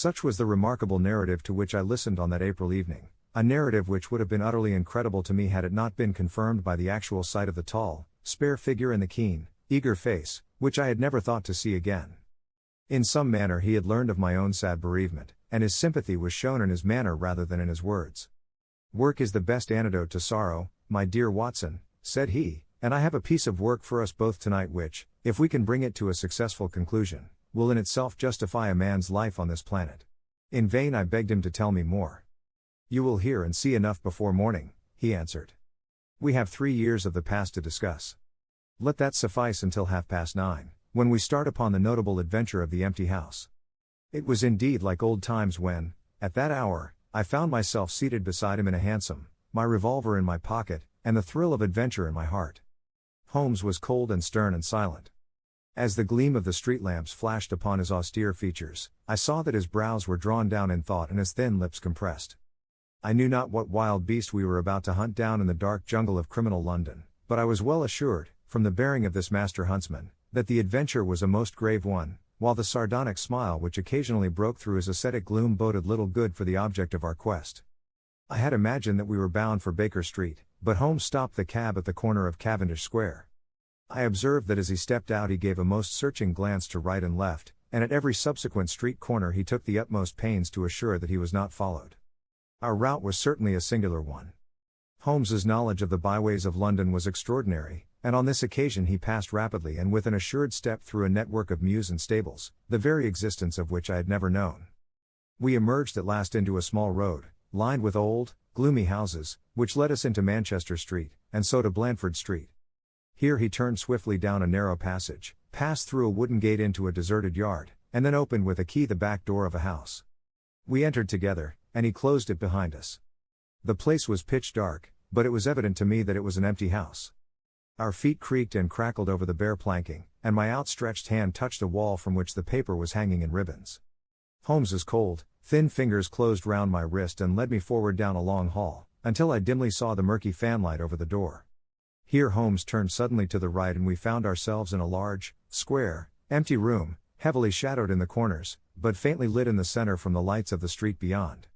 Such was the remarkable narrative to which I listened on that April evening, a narrative which would have been utterly incredible to me had it not been confirmed by the actual sight of the tall, spare figure and the keen, eager face, which I had never thought to see again. In some manner he had learned of my own sad bereavement, and his sympathy was shown in his manner rather than in his words. "Work is the best antidote to sorrow, my dear Watson," said he, "and I have a piece of work for us both tonight which, if we can bring it to a successful conclusion, will in itself justify a man's life on this planet." In vain I begged him to tell me more. "You will hear and see enough before morning," he answered. "We have 3 years of the past to discuss. Let that suffice until 9:30, when we start upon the notable adventure of the empty house." It was indeed like old times when, at that hour, I found myself seated beside him in a hansom, my revolver in my pocket, and the thrill of adventure in my heart. Holmes was cold and stern and silent. As the gleam of the street lamps flashed upon his austere features, I saw that his brows were drawn down in thought and his thin lips compressed. I knew not what wild beast we were about to hunt down in the dark jungle of criminal London, but I was well assured, from the bearing of this master huntsman, that the adventure was a most grave one, while the sardonic smile which occasionally broke through his ascetic gloom boded little good for the object of our quest. I had imagined that we were bound for Baker Street, but Holmes stopped the cab at the corner of Cavendish Square. I observed that as he stepped out he gave a most searching glance to right and left, and at every subsequent street corner he took the utmost pains to assure that he was not followed. Our route was certainly a singular one. Holmes's knowledge of the byways of London was extraordinary, and on this occasion he passed rapidly and with an assured step through a network of mews and stables, the very existence of which I had never known. We emerged at last into a small road, lined with old, gloomy houses, which led us into Manchester Street, and so to Blandford Street. Here he turned swiftly down a narrow passage, passed through a wooden gate into a deserted yard, and then opened with a key the back door of a house. We entered together, and he closed it behind us. The place was pitch dark, but it was evident to me that it was an empty house. Our feet creaked and crackled over the bare planking, and my outstretched hand touched a wall from which the paper was hanging in ribbons. Holmes's cold, thin fingers closed round my wrist and led me forward down a long hall, until I dimly saw the murky fanlight over the door. Here Holmes turned suddenly to the right and we found ourselves in a large, square, empty room, heavily shadowed in the corners, but faintly lit in the center from the lights of the street beyond.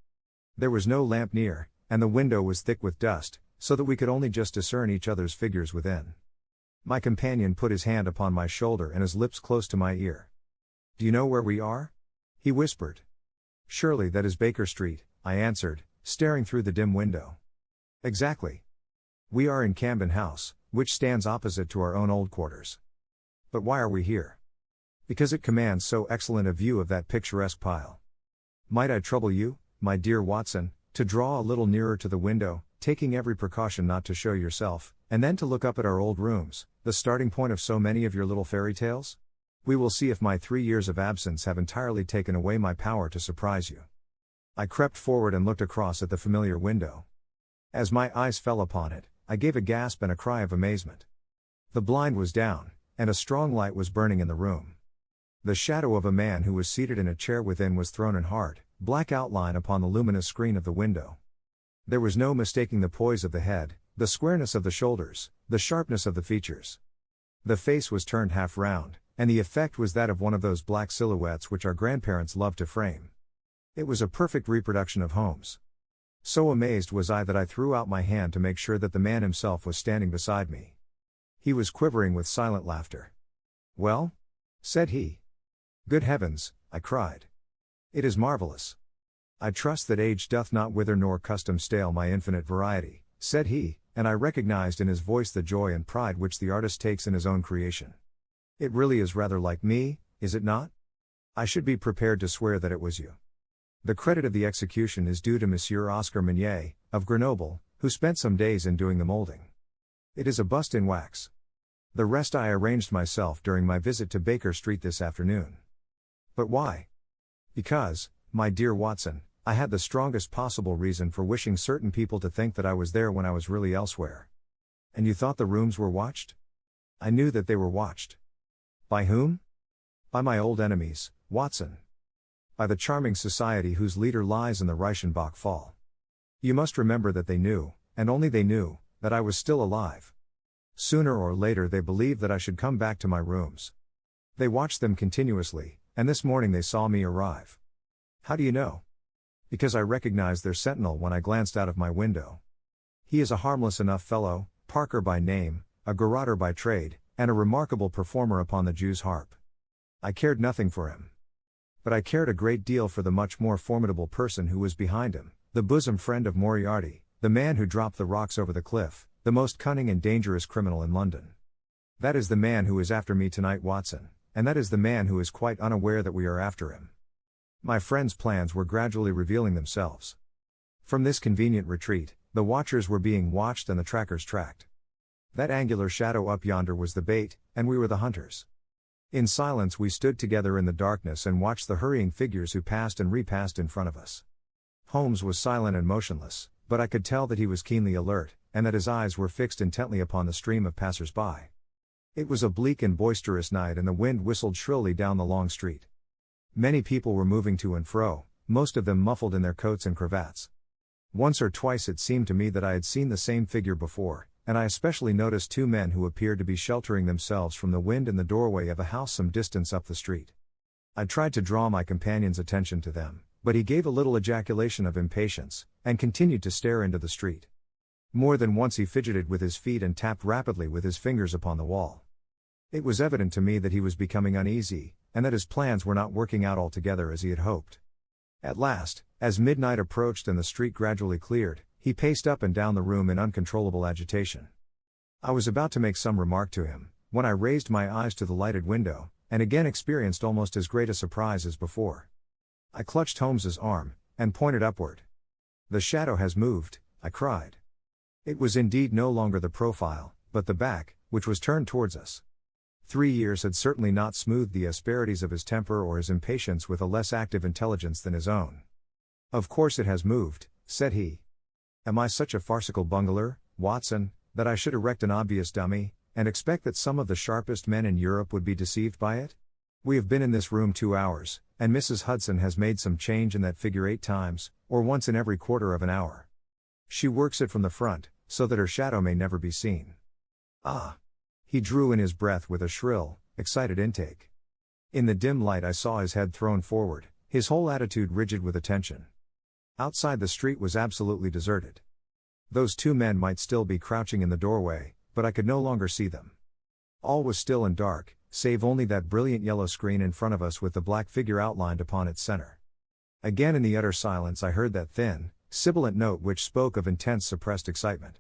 There was no lamp near, and the window was thick with dust, so that we could only just discern each other's figures within. My companion put his hand upon my shoulder and his lips close to my ear. "Do you know where we are?" he whispered. "Surely that is Baker Street," I answered, staring through the dim window. "Exactly. We are in Camden House, which stands opposite to our own old quarters. But why are we here?" "Because it commands so excellent a view of that picturesque pile. Might I trouble you, my dear Watson, to draw a little nearer to the window, taking every precaution not to show yourself, and then to look up at our old rooms, the starting point of so many of your little fairy tales? We will see if my 3 years of absence have entirely taken away my power to surprise you." I crept forward and looked across at the familiar window. As my eyes fell upon it, I gave a gasp and a cry of amazement. The blind was down, and a strong light was burning in the room. The shadow of a man who was seated in a chair within was thrown in hard, black outline upon the luminous screen of the window. There was no mistaking the poise of the head, the squareness of the shoulders, the sharpness of the features. The face was turned half round, and the effect was that of one of those black silhouettes which our grandparents loved to frame. It was a perfect reproduction of Holmes. So amazed was I that I threw out my hand to make sure that the man himself was standing beside me. He was quivering with silent laughter. "Well?" said he. "Good heavens," I cried. "It is marvelous." "I trust that age doth not wither nor custom stale my infinite variety," said he, and I recognized in his voice the joy and pride which the artist takes in his own creation. "It really is rather like me, is it not? I should be prepared to swear that it was you. The credit of the execution is due to Monsieur Oscar Meunier, of Grenoble, who spent some days in doing the molding. It is a bust in wax. The rest I arranged myself during my visit to Baker Street this afternoon." "But why?" "Because, my dear Watson, I had the strongest possible reason for wishing certain people to think that I was there when I was really elsewhere." "And you thought the rooms were watched?" "I knew that they were watched." "By whom?" "By my old enemies, Watson. By the charming society whose leader lies in the Reichenbach Falls. You must remember that they knew, and only they knew, that I was still alive. Sooner or later they believed that I should come back to my rooms. They watched them continuously, and this morning they saw me arrive. How do you know? Because I recognized their sentinel when I glanced out of my window. He is a harmless enough fellow, Parker by name, a garroter by trade, and a remarkable performer upon the Jew's harp. I cared nothing for him. But I cared a great deal for the much more formidable person who was behind him, the bosom friend of Moriarty, the man who dropped the rocks over the cliff, the most cunning and dangerous criminal in London. That is the man who is after me tonight, Watson, and that is the man who is quite unaware that we are after him. My friend's plans were gradually revealing themselves. From this convenient retreat, the watchers were being watched and the trackers tracked. That angular shadow up yonder was the bait, and we were the hunters. In silence we stood together in the darkness and watched the hurrying figures who passed and repassed in front of us. Holmes was silent and motionless, but I could tell that he was keenly alert, and that his eyes were fixed intently upon the stream of passers-by. It was a bleak and boisterous night and the wind whistled shrilly down the long street. Many people were moving to and fro, most of them muffled in their coats and cravats. Once or twice it seemed to me that I had seen the same figure before, and I especially noticed two men who appeared to be sheltering themselves from the wind in the doorway of a house some distance up the street. I tried to draw my companion's attention to them, but he gave a little ejaculation of impatience, and continued to stare into the street. More than once he fidgeted with his feet and tapped rapidly with his fingers upon the wall. It was evident to me that he was becoming uneasy, and that his plans were not working out altogether as he had hoped. At last, as midnight approached and the street gradually cleared, he paced up and down the room in uncontrollable agitation. I was about to make some remark to him, when I raised my eyes to the lighted window, and again experienced almost as great a surprise as before. I clutched Holmes's arm, and pointed upward. "The shadow has moved," I cried. It was indeed no longer the profile, but the back, which was turned towards us. 3 years had certainly not smoothed the asperities of his temper or his impatience with a less active intelligence than his own. "Of course it has moved," said he. "Am I such a farcical bungler, Watson, that I should erect an obvious dummy, and expect that some of the sharpest men in Europe would be deceived by it? We have been in this room 2 hours, and Mrs. Hudson has made some change in that figure 8 times, or once in every quarter of an hour. She works it from the front, so that her shadow may never be seen. Ah!" He drew in his breath with a shrill, excited intake. In the dim light I saw his head thrown forward, his whole attitude rigid with attention. Outside the street was absolutely deserted. Those 2 men might still be crouching in the doorway, but I could no longer see them. All was still and dark, save only that brilliant yellow screen in front of us with the black figure outlined upon its center. Again in the utter silence I heard that thin, sibilant note which spoke of intense suppressed excitement.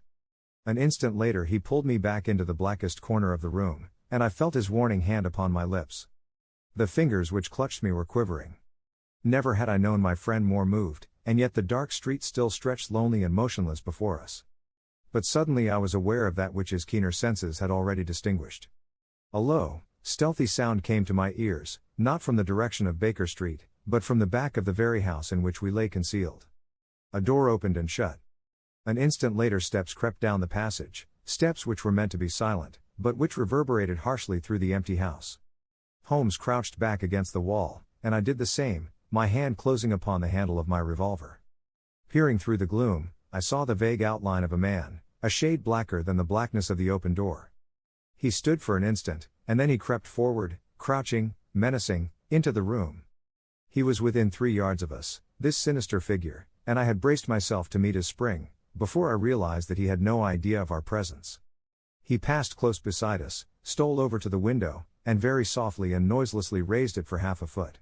An instant later he pulled me back into the blackest corner of the room, and I felt his warning hand upon my lips. The fingers which clutched me were quivering. Never had I known my friend more moved, and yet the dark street still stretched lonely and motionless before us. But suddenly I was aware of that which his keener senses had already distinguished. A low, stealthy sound came to my ears, not from the direction of Baker Street, but from the back of the very house in which we lay concealed. A door opened and shut. An instant later steps crept down the passage, steps which were meant to be silent, but which reverberated harshly through the empty house. Holmes crouched back against the wall, and I did the same, my hand closing upon the handle of my revolver. Peering through the gloom, I saw the vague outline of a man, a shade blacker than the blackness of the open door. He stood for an instant, and then he crept forward, crouching, menacing, into the room. He was within 3 yards of us, this sinister figure, and I had braced myself to meet his spring, before I realized that he had no idea of our presence. He passed close beside us, stole over to the window, and very softly and noiselessly raised it for half a foot.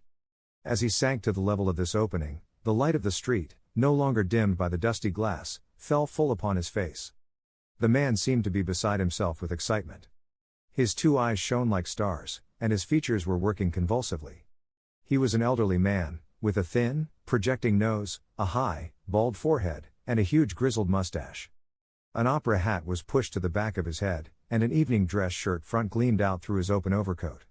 As he sank to the level of this opening, the light of the street, no longer dimmed by the dusty glass, fell full upon his face. The man seemed to be beside himself with excitement. His 2 eyes shone like stars, and his features were working convulsively. He was an elderly man, with a thin, projecting nose, a high, bald forehead, and a huge grizzled mustache. An opera hat was pushed to the back of his head, and an evening dress shirt front gleamed out through his open overcoat.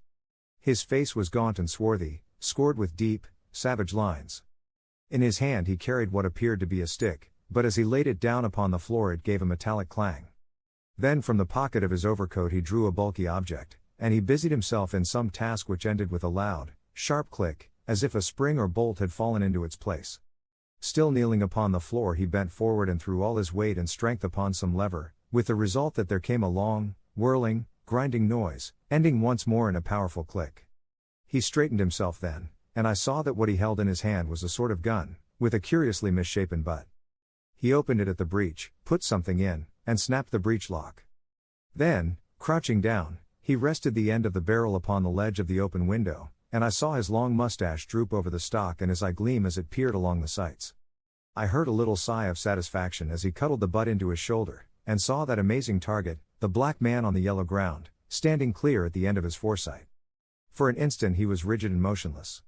His face was gaunt and swarthy, scored with deep, savage lines. In his hand he carried what appeared to be a stick, but as he laid it down upon the floor it gave a metallic clang. Then from the pocket of his overcoat he drew a bulky object, and he busied himself in some task which ended with a loud, sharp click, as if a spring or bolt had fallen into its place. Still kneeling upon the floor he bent forward and threw all his weight and strength upon some lever, with the result that there came a long, whirling, grinding noise, ending once more in a powerful click. He straightened himself then, and I saw that what he held in his hand was a sort of gun, with a curiously misshapen butt. He opened it at the breech, put something in, and snapped the breech lock. Then, crouching down, he rested the end of the barrel upon the ledge of the open window, and I saw his long mustache droop over the stock and his eye gleam as it peered along the sights. I heard a little sigh of satisfaction as he cuddled the butt into his shoulder, and saw that amazing target, the black man on the yellow ground, standing clear at the end of his foresight. For an instant he was rigid and motionless.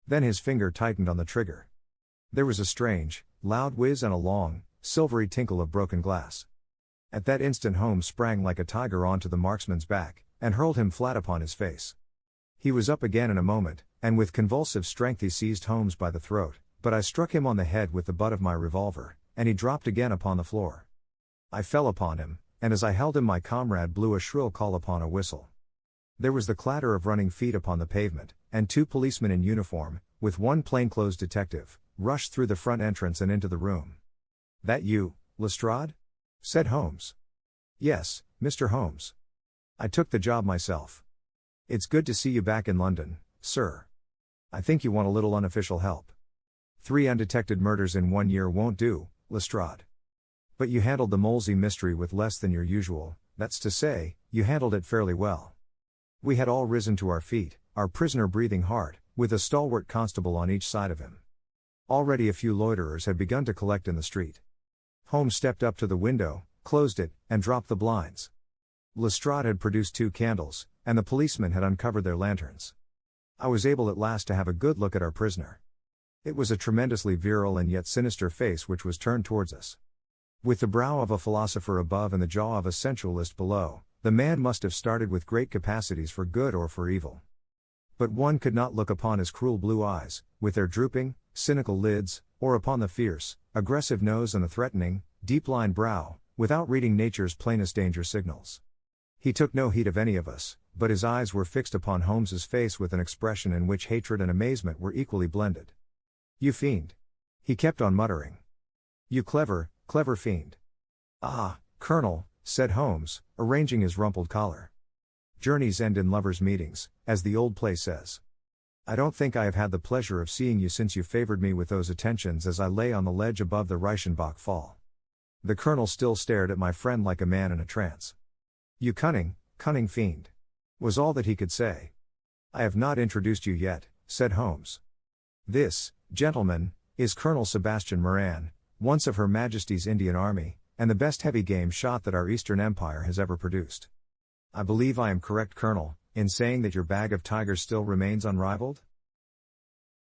Then his finger tightened on the trigger. There was a strange, loud whiz and a long, silvery tinkle of broken glass. At that instant Holmes sprang like a tiger onto the marksman's back, and hurled him flat upon his face. He was up again in a moment, and with convulsive strength he seized Holmes by the throat, but I struck him on the head with the butt of my revolver, and he dropped again upon the floor. I fell upon him, and as I held him my comrade blew a shrill call upon a whistle. There was the clatter of running feet upon the pavement, and 2 policemen in uniform, with 1 plainclothes detective, rushed through the front entrance and into the room. "That you, Lestrade?" said Holmes. "Yes, Mr. Holmes. I took the job myself. It's good to see you back in London, sir. I think you want a little unofficial help. 3 undetected murders in 1 year won't do, Lestrade. But you handled the Molesey mystery with less than your usual, that's to say, you handled it fairly well." We had all risen to our feet, our prisoner breathing hard, with a stalwart constable on each side of him. Already a few loiterers had begun to collect in the street. Holmes stepped up to the window, closed it, and dropped the blinds. Lestrade had produced 2 candles, and the policemen had uncovered their lanterns. I was able at last to have a good look at our prisoner. It was a tremendously virile and yet sinister face which was turned towards us. With the brow of a philosopher above and the jaw of a sensualist below, the man must have started with great capacities for good or for evil. But one could not look upon his cruel blue eyes, with their drooping, cynical lids, or upon the fierce, aggressive nose and the threatening, deep-lined brow, without reading nature's plainest danger signals. He took no heed of any of us, but his eyes were fixed upon Holmes's face with an expression in which hatred and amazement were equally blended. "You fiend!" he kept on muttering. "You clever, clever fiend." "Ah, Colonel," said Holmes, arranging his rumpled collar. "Journeys end in lovers' meetings, as the old play says. I don't think I have had the pleasure of seeing you since you favored me with those attentions as I lay on the ledge above the Reichenbach Fall." The Colonel still stared at my friend like a man in a trance. "You cunning, cunning fiend," was all that he could say. "I have not introduced you yet," said Holmes. "This, gentlemen, is Colonel Sebastian Moran, once of Her Majesty's Indian Army, and the best heavy game shot that our Eastern Empire has ever produced. I believe I am correct, Colonel, in saying that your bag of tigers still remains unrivaled?"